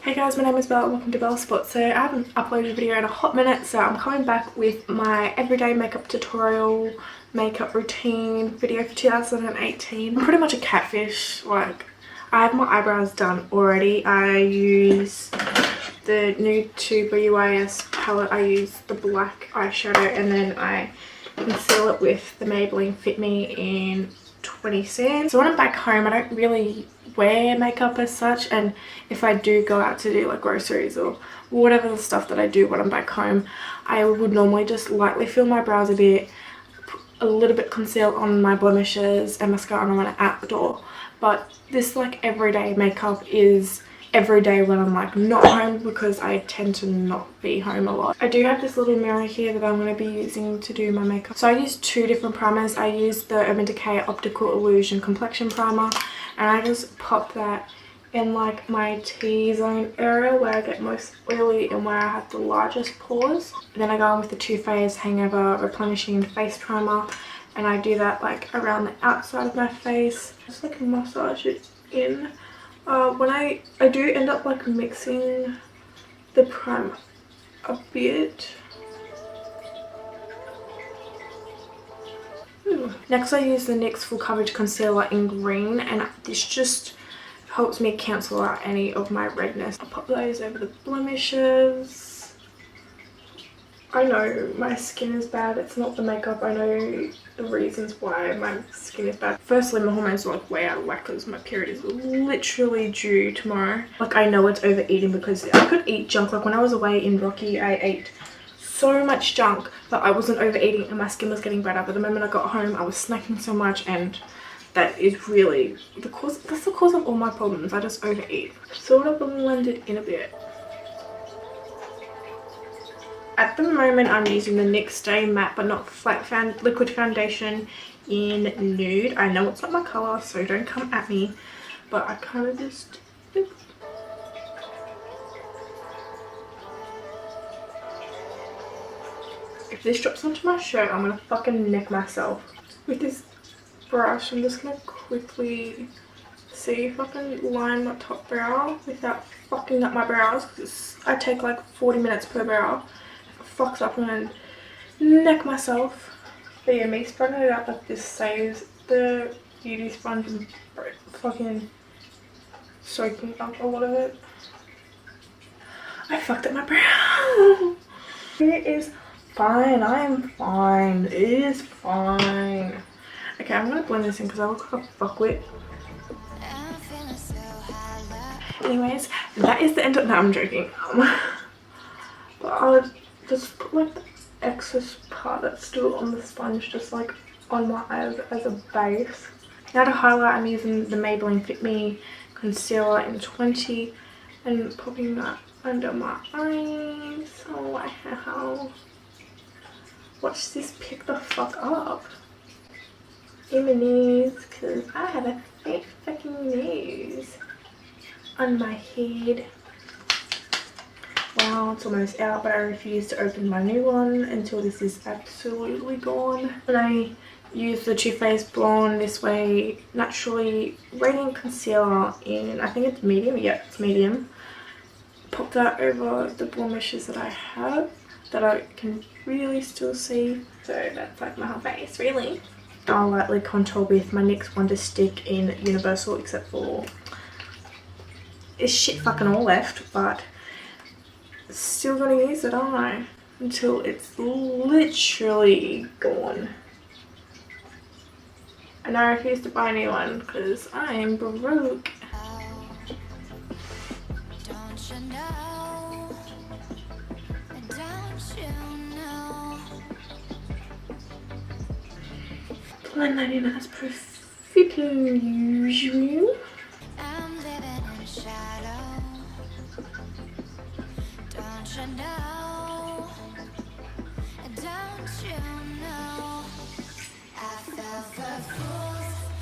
Hey guys, my name is Belle and welcome to Belle Spot. So I haven't uploaded a video in a hot minute, so I'm coming back with my everyday makeup tutorial makeup routine video for 2018. I'm pretty much a catfish. Like, I have my eyebrows done already. I use the Nude to BYS palette. I use the black eyeshadow and then I conceal it with the Maybelline Fit Me in 20 Sands. So when I'm back home, I don't really wear makeup as such, and if I do go out to do like groceries or whatever the stuff that I do when I'm back home, I would normally just lightly fill my brows a bit, a little bit conceal on my blemishes and mascara when I'm out the door. But this like everyday makeup is every day when I'm like not home, because I tend to not be home a lot. I do have this little mirror here that I'm going to be using to do my makeup. So I use two different primers. I use the Urban Decay Optical Illusion Complexion Primer, and I just pop that in like my T-zone area where I get most oily and where I have the largest pores. And then I go on with the Too Faced Hangover Replenishing Face Primer, and I do that like around the outside of my face. Just like massage it in. When I do end up like mixing the primer a bit. Next I use the NYX Full Coverage Concealer in green, and this just helps me cancel out any of my redness. I'll pop those over the blemishes. I know my skin is bad, it's not the makeup. I know the reasons why my skin is bad. Firstly, my hormones are like way out of whack because my period is literally due tomorrow. Like, I know it's overeating because I could eat junk. Like when I was away in Rocky, I ate so much junk that I wasn't overeating and my skin was getting better. But the moment I got home, I was snacking so much, and that is really the cause. That's the cause of all my problems. I just overeat. Sort of blend it in a bit. At the moment, I'm using the NYX Stay Matte But Not Flat Liquid Foundation in Nude. I know it's not my colour, so don't come at me. But I kind of just... If this drops onto my shirt, I'm going to fucking neck myself. With this brush, I'm just going to quickly see if I can line my top brow without fucking up my brows. Because I take like 40 minutes per brow. Fucks up and neck myself. But yeah, me spreading it out like this saves the beauty sponge and fucking soaking up a lot of it. I fucked up my brow. It is fine. I am fine. It is fine. Okay, I'm gonna blend this in because I look like a fuckwit. Anyways, that is the end of... No, I'm joking. But I'll just put like the excess part that's still on the sponge just like on my eyes as a base. Now to highlight, I'm using the Maybelline Fit Me concealer in 20 and popping that under my eyes. Oh wow. Watch this pick the fuck up in my nose, because I have a fake fucking nose on my head. Wow, it's almost out, but I refuse to open my new one until this is absolutely gone. And I use the Too Faced Blonde This Way Naturally Radiant Concealer in, I think it's medium. Yeah, it's medium. Pop that over the blemishes that I have that I can really still see. So that's like my whole face, really. I'll lightly contour with my NYX Wonder Stick in Universal, except for it's shit fucking all left, but still gonna use it, aren't I? Until it's literally gone. And I refuse to buy a new one because I am broke. Blend that in as per usual.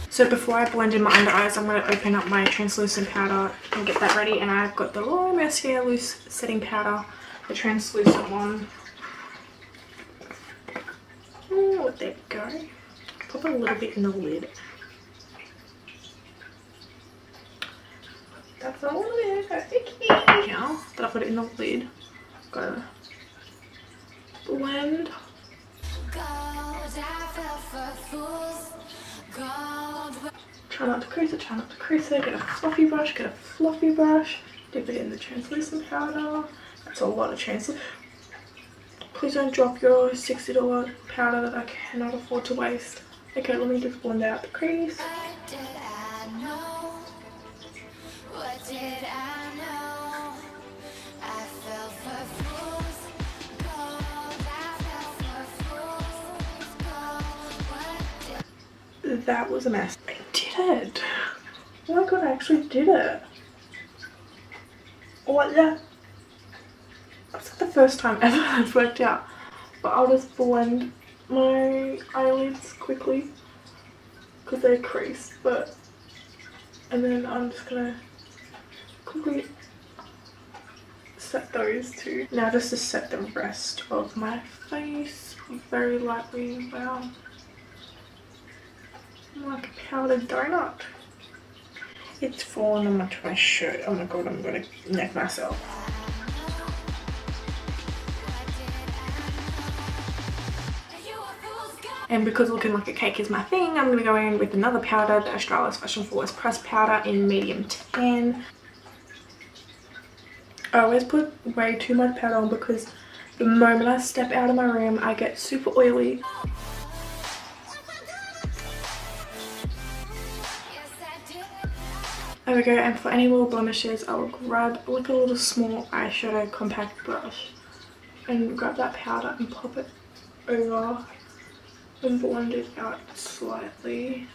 So before I blend in my under eyes, I'm going to open up my translucent powder and get that ready. And I've got the little Mercier loose setting powder, the translucent one. Oh, there we go. Pop a little bit in the lid. That's all it is. Okay. put it in the lid. Gotta blend. Try not to crease it, try not to crease it. Get a fluffy brush, dip it in the translucent powder. That's a lot of translucent. Please don't drop your $60 powder that I cannot afford to waste. Okay, let me just blend out the crease. That was a mess. I did it. Oh my god, I actually did it. What the? That's like the first time ever it's worked out. But I'll just blend my eyelids quickly because they're creased. And then I'm just gonna quickly set those two. Now just to set the rest of my face very lightly. Wow. Like a powdered donut. It's fallen onto my shirt. Oh my god, I'm gonna neck myself. And because looking like a cake is my thing, I'm gonna go in with another powder, the Australis Fashion Flawless Pressed Powder in medium tan. I always put way too much powder on because the moment I step out of my room, I get super oily. There we go, and for any little blemishes, I will grab like a little small eyeshadow compact brush and grab that powder and pop it over and blend it out slightly.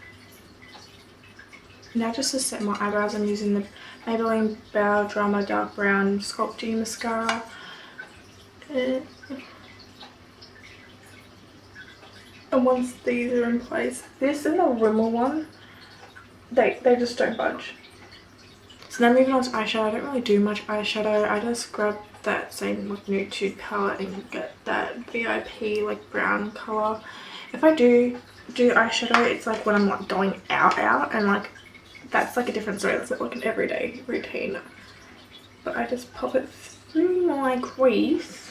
Now just to set my eyebrows, I'm using the Maybelline Brow Drama Dark Brown Sculpting Mascara. And once these are in place, this and the Rimmel one, they just don't budge. So now moving on to eyeshadow. I don't really do much eyeshadow. I just grab that same like nude tube palette and get that VIP like brown colour. If I do eyeshadow, it's like when I'm like going out and like that's like a different story. That's like an everyday routine. But I just pop it through my crease,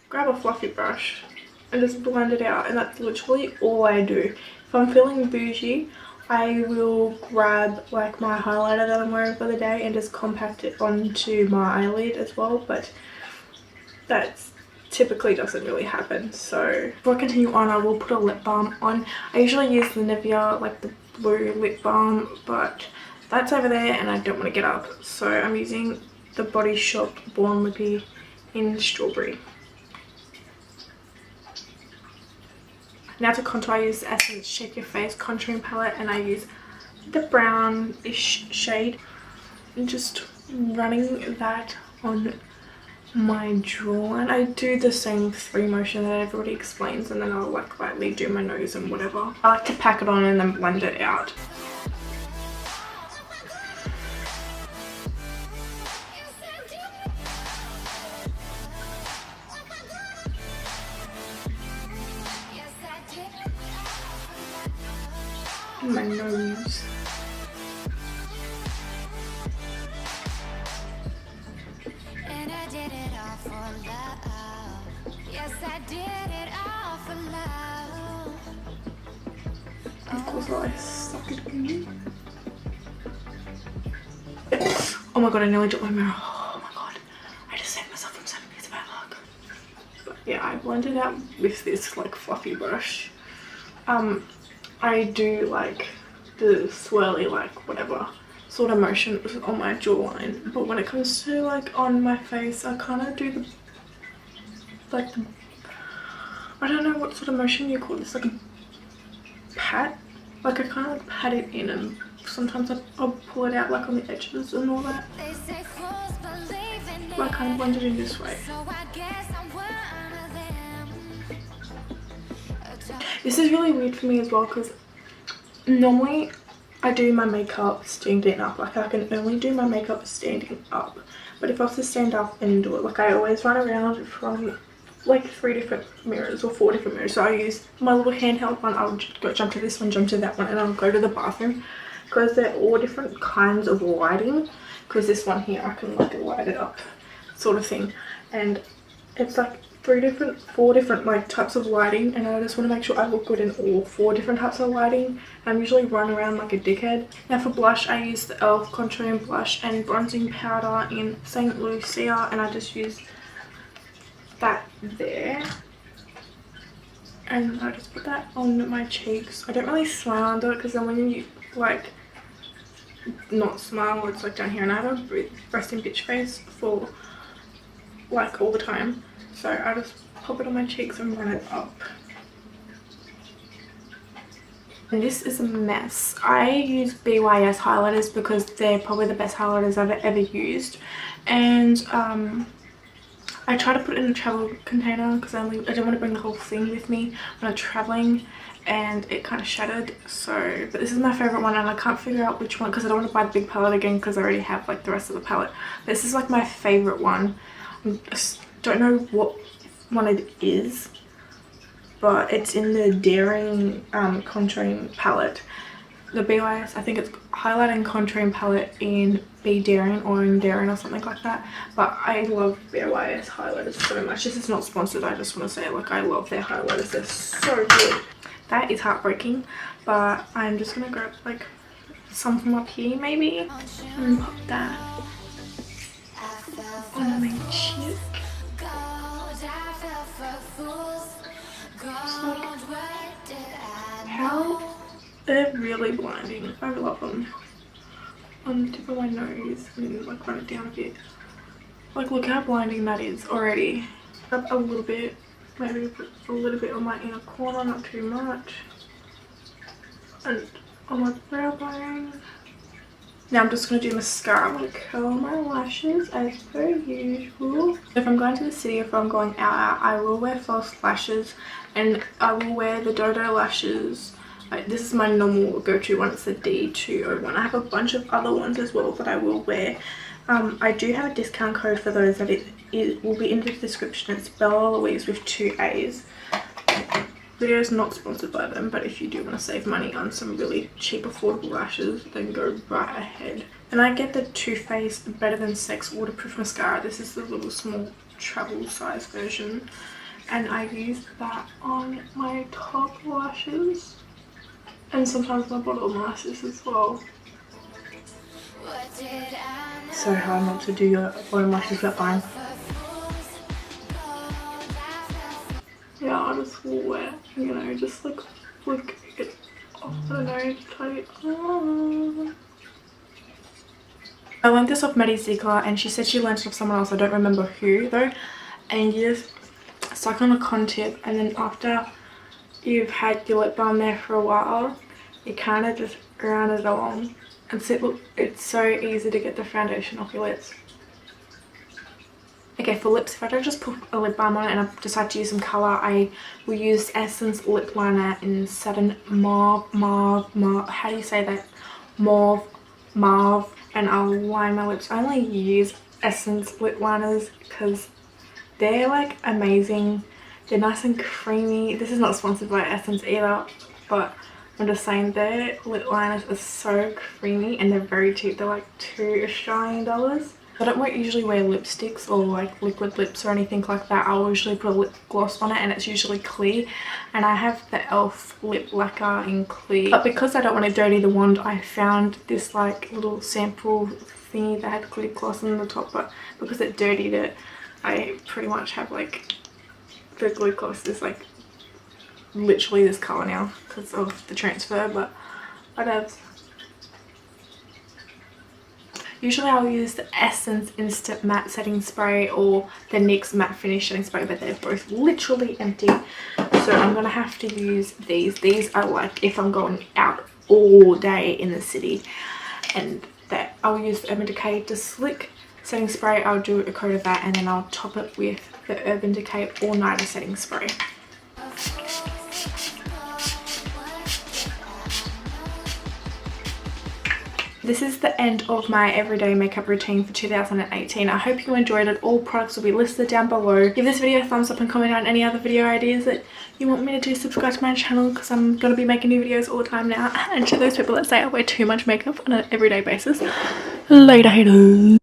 grab a fluffy brush and just blend it out, and that's literally all I do. If I'm feeling bougie, I will grab like my highlighter that I'm wearing for the day and just compact it onto my eyelid as well, but that's typically doesn't really happen. So before I continue on, I will put a lip balm on. I usually use the Nivea, like the blue lip balm, but that's over there and I don't want to get up, so I'm using the Body Shop Born Lippy in Strawberry. Now to contour, I use the Essence Shake Your Face contouring palette and I use the brownish shade and just running that on my jawline. I do the same 3 motion that everybody explains, and then I'll like lightly do my nose and whatever. I like to pack it on and then blend it out. My nose. And I did it all for love. Yes, I did it all for love. Of course, I suck it in. Oh my god, I nearly dropped my mirror. Oh my god, I just saved myself from 7 minutes of bad luck. But yeah, I blended out with this like fluffy brush. I do like the swirly like whatever sort of motion on my jawline, but when it comes to like on my face, I kind of do the like the, I don't know what sort of motion you call this, like a pat, like I kind of like pat it in, and sometimes I'll pull it out like on the edges and all that, but I kind of blend it in this way. This is really weird for me as well because normally I do my makeup standing up. Like I can only do my makeup standing up. But if I was to stand up and do it, like I always run around from like 3 different mirrors or 4 different mirrors. So I use my little handheld one. I'll go jump to this one, jump to that one, and I'll go to the bathroom because they're all different kinds of lighting. Because this one here, I can like light it up sort of thing, and it's like 4 different like types of lighting, and I just want to make sure I look good in all 4 different types of lighting. I'm usually run around like a dickhead. Now for blush, I use the e.l.f. contouring blush and bronzing powder in St. Lucia, and I just use that there, and I just put that on my cheeks. I don't really smile under it because then when you like not smile, it's like down here, and I have a resting bitch face for like all the time, so I just pop it on my cheeks and run it up. And this is a mess. I use BYS highlighters because they're probably the best highlighters I've ever used, and I try to put it in a travel container because I don't want to bring the whole thing with me when I'm traveling, and it kind of shattered. So, but this is my favorite one, and I can't figure out which one because I don't want to buy the big palette again because I already have like the rest of the palette. This is like my favorite one. I just don't know what one it is, but it's in the Daring contouring palette. The BYS, I think it's highlight and contouring palette in Be Daring or in Daring or something like that. But I love BYS highlighters so much. This is not sponsored, I just want to say, like, I love their highlighters. They're so good. That is heartbreaking, but I'm just going to grab like some from up here maybe and pop that on my cheek. How they're really blinding. I love them. On the tip of my nose and like run it down a bit. Like, look how blinding that is already. Up a little bit, maybe put a little bit on my inner corner, not too much, and on my brow bone. Now I'm just going to do mascara. I'm going to curl my lashes as per usual. If I'm going to the city, if I'm going out, I will wear false lashes, and I will wear the Dodo lashes. Like, this is my normal go-to one. It's the D201. I have a bunch of other ones as well that I will wear. I do have a discount code for those that it will be in the description. It's Bella Louise with 2 A's. Video is not sponsored by them, but if you do want to save money on some really cheap affordable lashes, then go right ahead. And I get the Too Faced Better Than Sex waterproof mascara. This is the little small travel size version, and I use that on my top lashes and sometimes my bottom lashes as well. So hard not to do your bottom lashes without buying. Yeah, I just will wear, you know, just like flick it off. I don't know, tight. I learned this off Maddie Ziegler, and she said she learned it off someone else. I don't remember who though. And you just suck on a con tip, and then after you've had your lip balm there for a while, you kind of just round it along. And so, look, it's so easy to get the foundation off your lips. Okay, for lips, if I don't just put a lip balm on it and I decide to use some colour, I will use Essence Lip Liner in Satin Mauve, how do you say that? Mauve, and I'll line my lips. I only use Essence lip liners because they're like amazing. They're nice and creamy. This is not sponsored by Essence either, but I'm just saying their lip liners are so creamy and they're very cheap. They're like $2 Australian. I don't usually wear lipsticks or like liquid lips or anything like that. I'll usually put a lip gloss on it, and it's usually clear. And I have the e.l.f. lip lacquer in clear. But because I don't want to dirty the wand, I found this like little sample thingy that had lip gloss on the top. But because it dirtied it, I pretty much have like the lip gloss is like literally this colour now because of the transfer. But I'd have... Usually I'll use the Essence Instant Matte Setting Spray or the NYX Matte Finish Setting Spray, but they're both literally empty. So I'm going to have to use these. These are like if I'm going out all day in the city. And that I'll use the Urban Decay to Slick Setting Spray. I'll do a coat of that, and then I'll top it with the Urban Decay All Nighter Setting Spray. This is the end of my everyday makeup routine for 2018. I hope you enjoyed it. All products will be listed down below. Give this video a thumbs up and comment on any other video ideas that you want me to do. Subscribe to my channel because I'm going to be making new videos all the time now. And to those people that say I wear too much makeup on an everyday basis, later haters.